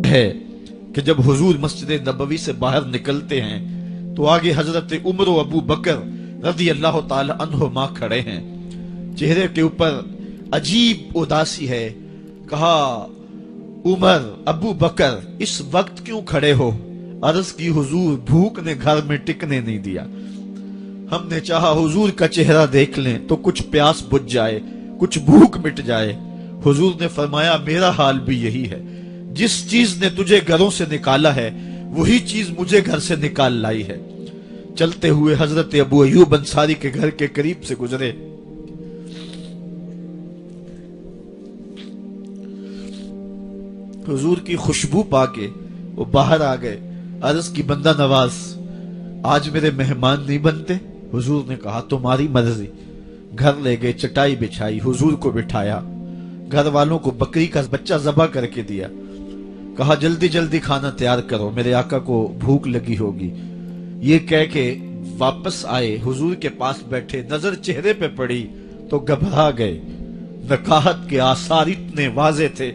ہے کہ جب حضور مسجد نبوی سے باہر نکلتے ہیں تو آگے حضرت عمر و ابو بکر رضی اللہ تعالی عنہما کھڑے ہیں، چہرے کے اوپر عجیب اداسی ہے۔ کہا عمر ابو بکر اس وقت کیوں کھڑے ہو؟ عرض کی حضور بھوک نے گھر میں ٹکنے نہیں دیا، ہم نے چاہا حضور کا چہرہ دیکھ لیں تو کچھ پیاس بجھ جائے، کچھ بھوک مٹ جائے۔ حضور نے فرمایا میرا حال بھی یہی ہے، جس چیز نے تجھے گھروں سے نکالا ہے وہی چیز مجھے گھر سے نکال لائی ہے۔ چلتے ہوئے حضرت ابو ایوب انصاری کے گھر کے قریب سے گزرے، حضور کی خوشبو پا کے وہ باہر آ گئے۔ عرض کی بندہ نواز آج میرے مہمان نہیں بنتے؟ حضور نے کہا تمہاری مرضی۔ گھر لے گئے، چٹائی بچھائی، حضور کو بٹھایا، گھر والوں کو بکری کا بچہ ذبح کر کے دیا، کہا جلدی جلدی کھانا تیار کرو، میرے آقا کو بھوک لگی ہوگی۔ یہ کہہ کے واپس آئے، حضور کے پاس بیٹھے، نظر چہرے پہ پڑی تو گھبرا گئے۔ نکاحت کے آثار اتنے واضح تھے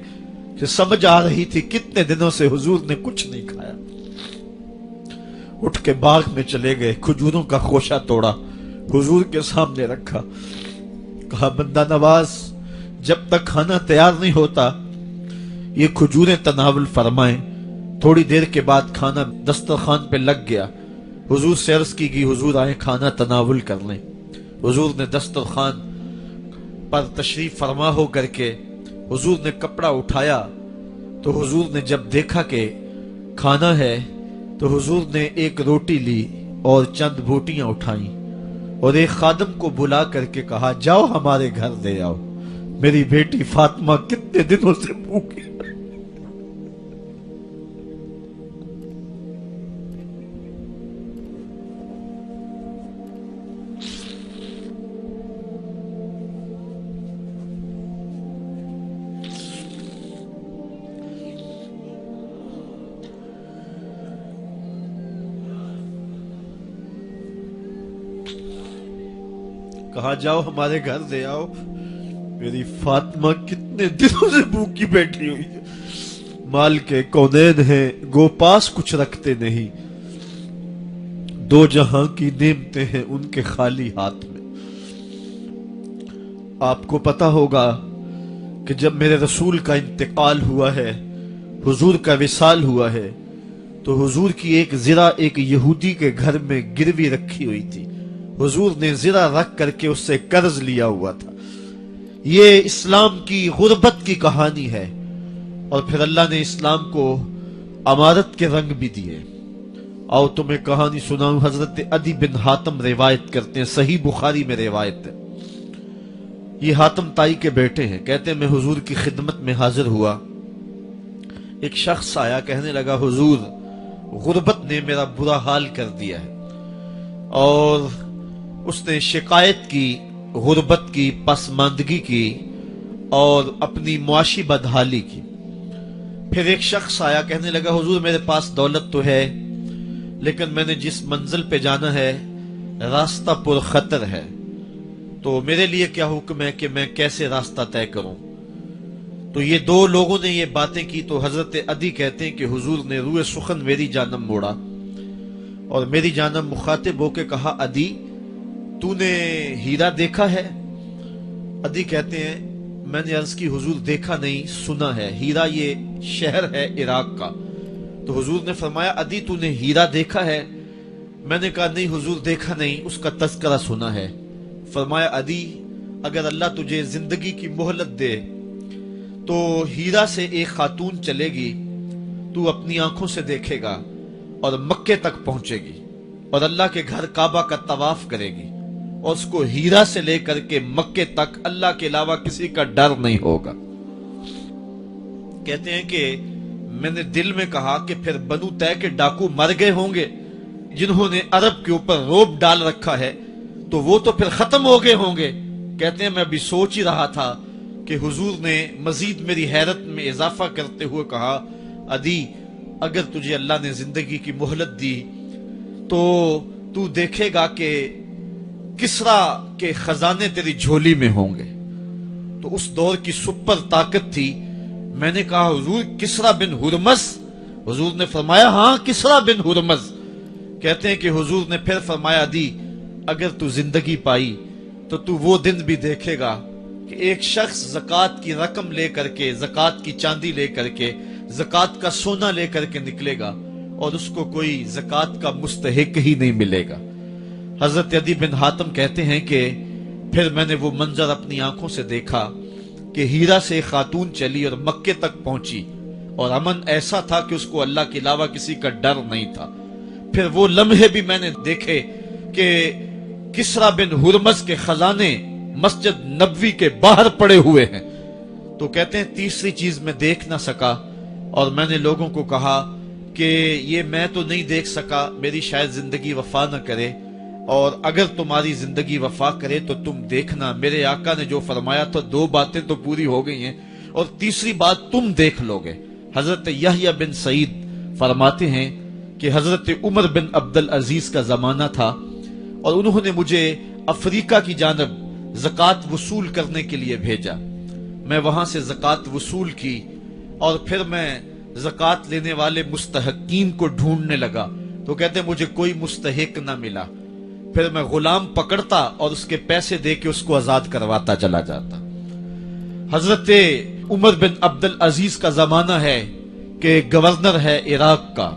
کہ سمجھ آ رہی تھی کتنے دنوں سے حضور نے کچھ نہیں کھایا۔ اٹھ کے باغ میں چلے گئے، کھجوروں کا خوشہ توڑا، حضور کے سامنے رکھا، کہا بندہ نواز جب تک کھانا تیار نہیں ہوتا یہ کھجوریں تناول فرمائیں۔ تھوڑی دیر کے بعد کھانا دسترخوان پہ لگ گیا، حضور سے عرض کی گئی حضور آئے کھانا تناول کر لیں۔ حضور نے دسترخوان پر تشریف فرما ہو کر کے حضور نے کپڑا اٹھایا تو حضور نے جب دیکھا کہ کھانا ہے تو حضور نے ایک روٹی لی اور چند بوٹیاں اٹھائیں اور ایک خادم کو بلا کر کے کہا جاؤ ہمارے گھر دے آؤ، میری بیٹی فاطمہ کتنے دنوں سے بھوکی۔ کہا جاؤ ہمارے گھر دے آؤ، میری فاطمہ کتنے دنوں سے بھوکی بیٹھی ہوئی ہے۔ مال کے کونین ہیں گو پاس کچھ رکھتے نہیں، دو جہاں کی نعمتیں ہیں ان کے خالی ہاتھ میں۔ آپ کو پتا ہوگا کہ جب میرے رسول کا انتقال ہوا ہے، حضور کا وصال ہوا ہے، تو حضور کی ایک زرہ ایک یہودی کے گھر میں گروی رکھی ہوئی تھی، حضور نے زرہ رکھ کر کے اس سے قرض لیا ہوا تھا۔ یہ اسلام کی غربت کی کہانی ہے، اور پھر اللہ نے اسلام کو امارت کے رنگ بھی دیے۔ آؤ تمہیں کہانی سناؤں، حضرت عدی بن حاتم روایت کرتے ہیں، صحیح بخاری میں روایت ہے۔ یہ حاتم تائی کے بیٹے ہیں، کہتے ہیں میں حضور کی خدمت میں حاضر ہوا، ایک شخص آیا کہنے لگا حضور غربت نے میرا برا حال کر دیا ہے، اور اس نے شکایت کی غربت کی، پسماندگی کی اور اپنی معاشی بدحالی کی۔ پھر ایک شخص آیا کہنے لگا حضور میرے پاس دولت تو ہے لیکن میں نے جس منزل پہ جانا ہے راستہ پر خطر ہے، تو میرے لیے کیا حکم ہے کہ میں کیسے راستہ طے کروں؟ تو یہ دو لوگوں نے یہ باتیں کی تو حضرت عدی کہتے ہیں کہ حضور نے روئے سخن میری جانب موڑا اور میری جانب مخاطب ہو کے کہا عدی تو نے ہیرا دیکھا ہے؟ عدی کہتے ہیں میں نے عرض کی حضور دیکھا نہیں، سنا ہے، ہیرا یہ شہر ہے عراق کا۔ تو حضور نے فرمایا عدی تو نے ہیرا دیکھا ہے؟ میں نے کہا نہیں حضور دیکھا نہیں، اس کا تذکرہ سنا ہے۔ فرمایا عدی اگر اللہ تجھے زندگی کی مہلت دے تو ہیرا سے ایک خاتون چلے گی، تو اپنی آنکھوں سے دیکھے گا اور مکے تک پہنچے گی اور اللہ کے گھر کعبہ کا طواف کرے گی، اور اس کو ہیرا سے لے کر کے مکے تک اللہ کے علاوہ کسی کا ڈر نہیں ہوگا۔ کہتے ہیں کہ میں نے دل میں کہا کہ پھر بنو طے کے ڈاکو مر گئے ہوں گے جنہوں نے عرب کے اوپر روب ڈال رکھا ہے، تو وہ تو پھر ختم ہو گئے ہوں گے۔ کہتے ہیں میں ابھی سوچ ہی رہا تھا کہ حضور نے مزید میری حیرت میں اضافہ کرتے ہوئے کہا عدی اگر تجھے اللہ نے زندگی کی مہلت دی تو تو دیکھے گا کہ کسرا کے خزانے تیری جھولی میں ہوں گے۔ تو اس دور کی سپر طاقت تھی۔ میں نے کہا حضور کسرا بن ہرمز حضور نے فرمایا ہاں کسرا بن ہرمز. کہتے ہیں کہ حضور نے پھر فرمایا دی اگر تو زندگی پائی تو تو وہ دن بھی دیکھے گا کہ ایک شخص زکوٰۃ کی رقم لے کر کے، زکوٰۃ کی چاندی لے کر کے، زکوٰۃ کا سونا لے کر کے نکلے گا اور اس کو کوئی زکوٰۃ کا مستحق ہی نہیں ملے گا. حضرت عدی بن حاتم کہتے ہیں کہ پھر میں نے وہ منظر اپنی آنکھوں سے دیکھا کہ ہیرا سے ایک خاتون چلی اور مکے تک پہنچی اور امن ایسا تھا کہ اس کو اللہ کے علاوہ کسی کا ڈر نہیں تھا. پھر وہ لمحے بھی میں نے دیکھے کہ کسرا بن ہرمز کے خزانے مسجد نبوی کے باہر پڑے ہوئے ہیں. تو کہتے ہیں تیسری چیز میں دیکھ نہ سکا اور میں نے لوگوں کو کہا کہ یہ میں تو نہیں دیکھ سکا، میری شاید زندگی وفا نہ کرے، اور اگر تمہاری زندگی وفا کرے تو تم دیکھنا میرے آقا نے جو فرمایا تھا 2 باتیں تو پوری ہو گئی ہیں اور تیسری بات تم دیکھ لو گے. حضرت یحییٰ بن سعید فرماتے ہیں کہ حضرت عمر بن عبدالعزیز کا زمانہ تھا اور انہوں نے مجھے افریقہ کی جانب زکوٰۃ وصول کرنے کے لیے بھیجا. میں وہاں سے زکوٰۃ وصول کی اور پھر میں زکوٰۃ لینے والے مستحقین کو ڈھونڈنے لگا. تو کہتے ہیں مجھے کوئی مستحق نہ ملا. پھر میں غلام پکڑتا اور اس کے پیسے دے کے اس کو آزاد کرواتا چلا جاتا. حضرت عمر بن عبدالعزیز کا زمانہ ہے کہ گورنر ہے عراق کا.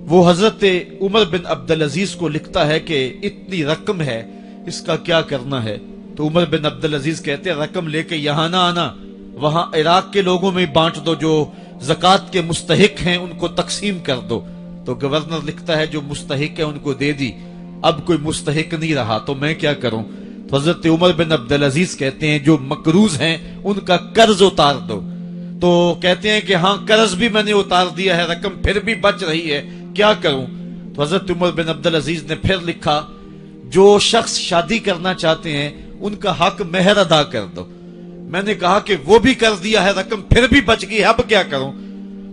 وہ حضرت عمر بن عبدالعزیز کو لکھتا ہے کہ اتنی رقم ہے، اس کا کیا کرنا ہے؟ تو عمر بن عبدالعزیز کہتے ہیں رقم لے کے یہاں نہ آنا، وہاں عراق کے لوگوں میں بانٹ دو، جو زکوٰۃ کے مستحق ہیں ان کو تقسیم کر دو. تو گورنر لکھتا ہے جو مستحق ہے ان کو دے دی، اب کوئی مستحق نہیں رہا تو میں کیا کروں؟ تو حضرت عمر بن عبدالعزیز کہتے ہیں جو مقروض ہیں ان کا قرض اتار دو. تو کہتے ہیں کہ ہاں قرض بھی میں نے اتار دیا ہے، رقم پھر بھی بچ رہی ہے، کیا کروں؟ تو حضرت عمر بن عبدالعزیز نے پھر لکھا جو شخص شادی کرنا چاہتے ہیں ان کا حق مہر ادا کر دو. میں نے کہا کہ وہ بھی کر دیا ہے، رقم پھر بھی بچ گئی ہے، اب کیا کروں؟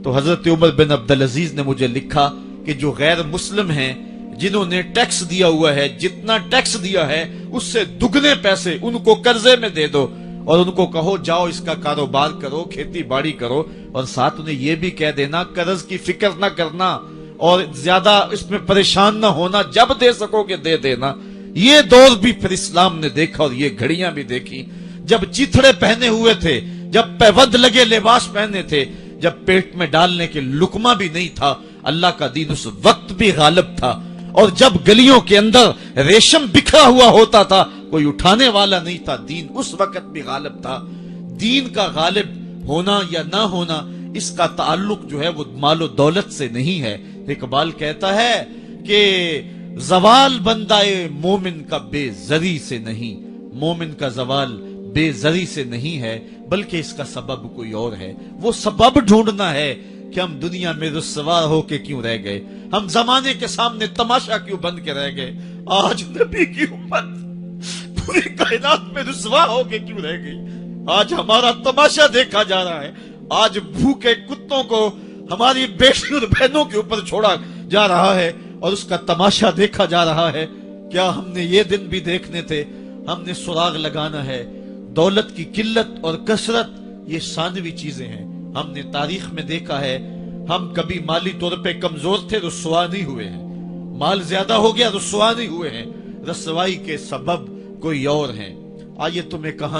تو حضرت عمر بن عبدالعزیز نے مجھے لکھا کہ جو غیر مسلم ہیں جنہوں نے ٹیکس دیا ہوا ہے، جتنا ٹیکس دیا ہے اس سے دگنے پیسے ان کو قرضے میں دے دو اور ان کو کہو جاؤ اس کا کاروبار کرو، کھیتی باڑی کرو، اور ساتھ انہیں یہ بھی کہہ دینا قرض کی فکر نہ کرنا اور زیادہ اس میں پریشان نہ ہونا، جب دے سکو گے دے دینا. یہ دور بھی پھر اسلام نے دیکھا اور یہ گھڑیاں بھی دیکھی جب چتھڑے پہنے ہوئے تھے، جب پیوند لگے لباس پہنے تھے، جب پیٹ میں ڈالنے کے لقمہ بھی نہیں تھا. اللہ کا دین اس وقت بھی غالب تھا، اور جب گلیوں کے اندر ریشم بکھرا ہوا ہوتا تھا کوئی اٹھانے والا نہیں تھا، دین اس وقت بھی غالب تھا. دین کا غالب ہونا یا نہ ہونا اس کا تعلق جو ہے وہ مال و دولت سے نہیں ہے. اقبال کہتا ہے کہ زوال بندہ مومن کا بے زری سے نہیں، مومن کا زوال بے زری سے نہیں ہے بلکہ اس کا سبب کوئی اور ہے. وہ سبب ڈھونڈنا ہے کہ ہم دنیا میں رسوا ہو کے کیوں رہ گئے، ہم زمانے کے سامنے تماشا کیوں بن کے رہ گئے. آج نبی کی امت پوری کائنات میں رسوا ہو کے کیوں رہ گئی. آج ہمارا تماشا دیکھا جا رہا ہے، آج بھوکے کتوں کو ہماری بیٹی اور بہنوں کے اوپر چھوڑا جا رہا ہے اور اس کا تماشا دیکھا جا رہا ہے. کیا ہم نے یہ دن بھی دیکھنے تھے؟ ہم نے سراغ لگانا ہے. دولت کی قلت اور کثرت یہ ثانوی چیزیں ہیں. ہم نے تاریخ میں دیکھا ہے ہم کبھی مالی طور پہ کمزور تھے، رسوا نہیں ہوئے ہیں. مال زیادہ ہو گیا، رسوا نہیں ہوئے ہیں. رسوائی کے سبب کوئی اور ہیں. آئیے تمہیں کہاں